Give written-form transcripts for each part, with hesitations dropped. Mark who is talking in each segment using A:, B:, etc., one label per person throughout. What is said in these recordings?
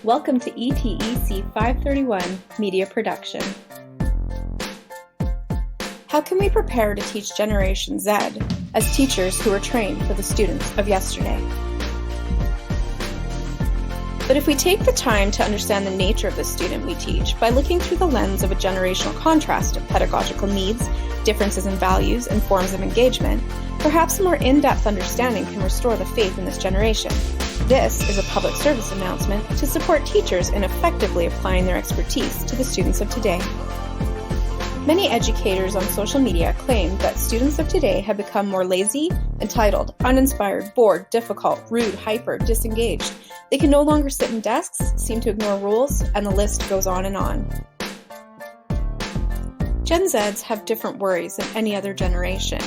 A: Welcome to ETEC 531 Media Production. How can we prepare to teach Generation Z as teachers who are trained for the students of yesterday? But if we take the time to understand the nature of the student we teach by looking through the lens of a generational contrast of pedagogical needs, differences in values, and forms of engagement, perhaps a more in-depth understanding can restore the faith in this generation. This is a public service announcement to support teachers in effectively applying their expertise to the students of today. Many educators on social media claim that students of today have become more lazy, entitled, uninspired, bored, difficult, rude, hyper, disengaged. They can no longer sit in desks, seem to ignore rules, and the list goes on and on. Gen Zs have different worries than any other generation.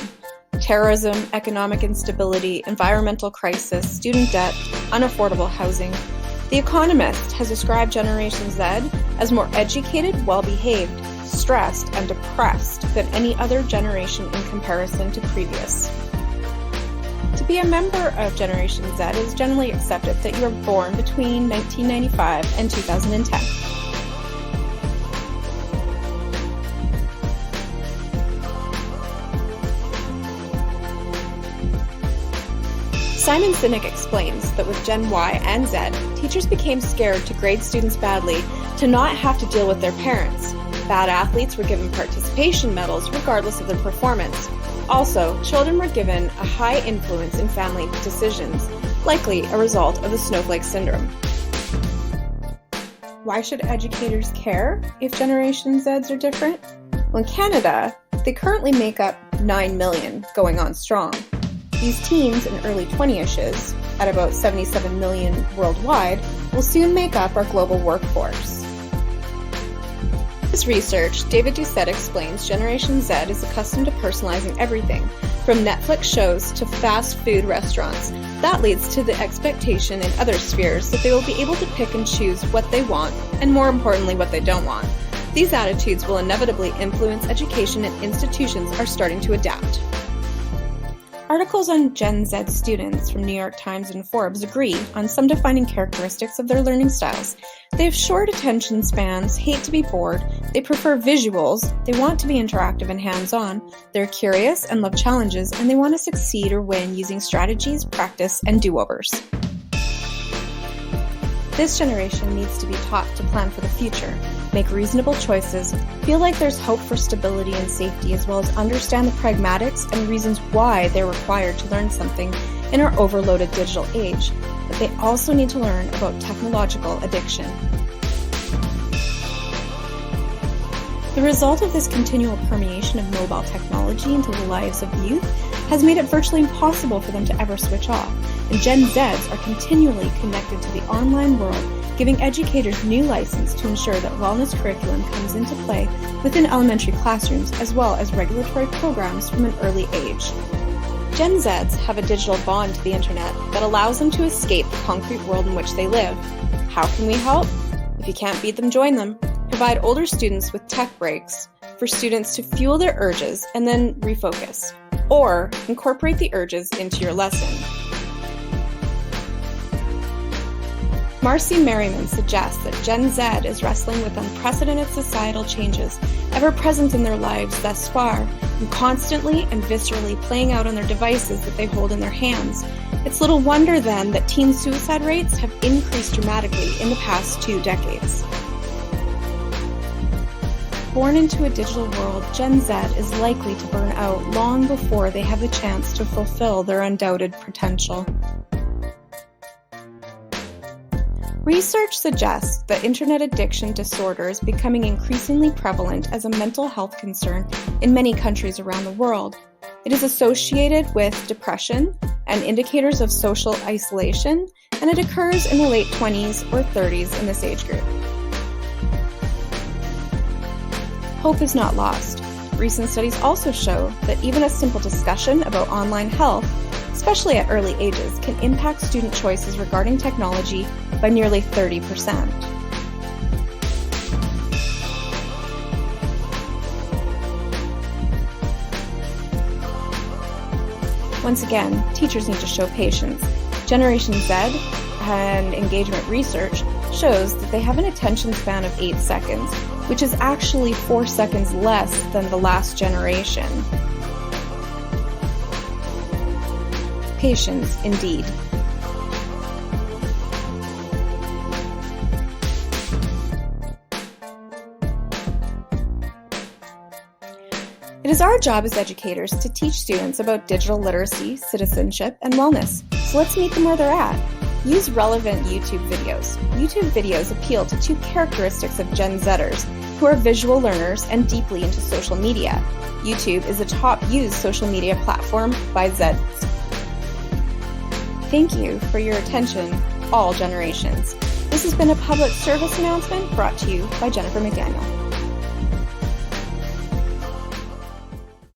A: Terrorism, economic instability, environmental crisis, student debt, unaffordable housing. The Economist has described Generation Z as more educated, well-behaved, stressed, and depressed than any other generation in comparison to previous. To be a member of Generation Z, it is generally accepted that you were born between 1995 and 2010. Simon Sinek explains that with Gen Y and Z, teachers became scared to grade students badly to not have to deal with their parents. Bad athletes were given participation medals regardless of their performance. Also, children were given a high influence in family decisions, likely a result of the snowflake syndrome. Why should educators care if Generation Zs are different? Well, in Canada, they currently make up 9 million, going on strong. These teens in early 20-ishes, at about 77 million worldwide, will soon make up our global workforce. In his research, David Doucette explains Generation Z is accustomed to personalizing everything, from Netflix shows to fast food restaurants. That leads to the expectation in other spheres that they will be able to pick and choose what they want, and more importantly, what they don't want. These attitudes will inevitably influence education, and institutions are starting to adapt. Articles on Gen Z students from New York Times and Forbes agree on some defining characteristics of their learning styles. They have short attention spans, hate to be bored, they prefer visuals, they want to be interactive and hands-on, they're curious and love challenges, and they want to succeed or win using strategies, practice, and do-overs. This generation needs to be taught to plan for the future, make reasonable choices, feel like there's hope for stability and safety, as well as understand the pragmatics and reasons why they're required to learn something in our overloaded digital age. But they also need to learn about technological addiction. The result of this continual permeation of mobile technology into the lives of youth has made it virtually impossible for them to ever switch off, and Gen Zs are continually connected to the online world, giving educators new license to ensure that wellness curriculum comes into play within elementary classrooms, as well as regulatory programs from an early age. Gen Zs have a digital bond to the internet that allows them to escape the concrete world in which they live. How can we help? If you can't beat them, join them. Provide older students with tech breaks for students to fuel their urges and then refocus, or incorporate the urges into your lesson. Marcy Merriman suggests that Gen Z is wrestling with unprecedented societal changes ever present in their lives thus far, and constantly and viscerally playing out on their devices that they hold in their hands. It's little wonder then that teen suicide rates have increased dramatically in the past 2 decades. Born into a digital world, Gen Z is likely to burn out long before they have the chance to fulfill their undoubted potential. Research suggests that internet addiction disorder is becoming increasingly prevalent as a mental health concern in many countries around the world. It is associated with depression and indicators of social isolation, and it occurs in the late 20s or 30s in this age group. Hope is not lost. Recent studies also show that even a simple discussion about online health, especially at early ages, can impact student choices regarding technology by nearly 30%. Once again, teachers need to show patience. Generation Z and engagement research shows that they have an attention span of 8 seconds, which is actually 4 seconds less than the last generation. Patience, indeed. It is our job as educators to teach students about digital literacy, citizenship, and wellness. So let's meet them where they're at. Use relevant YouTube videos. YouTube videos appeal to two characteristics of Gen Zers, who are visual learners and deeply into social media. YouTube is a top used social media platform by Zeds. Thank you for your attention, all generations. This has been a public service announcement brought to you by Jennifer McDaniel.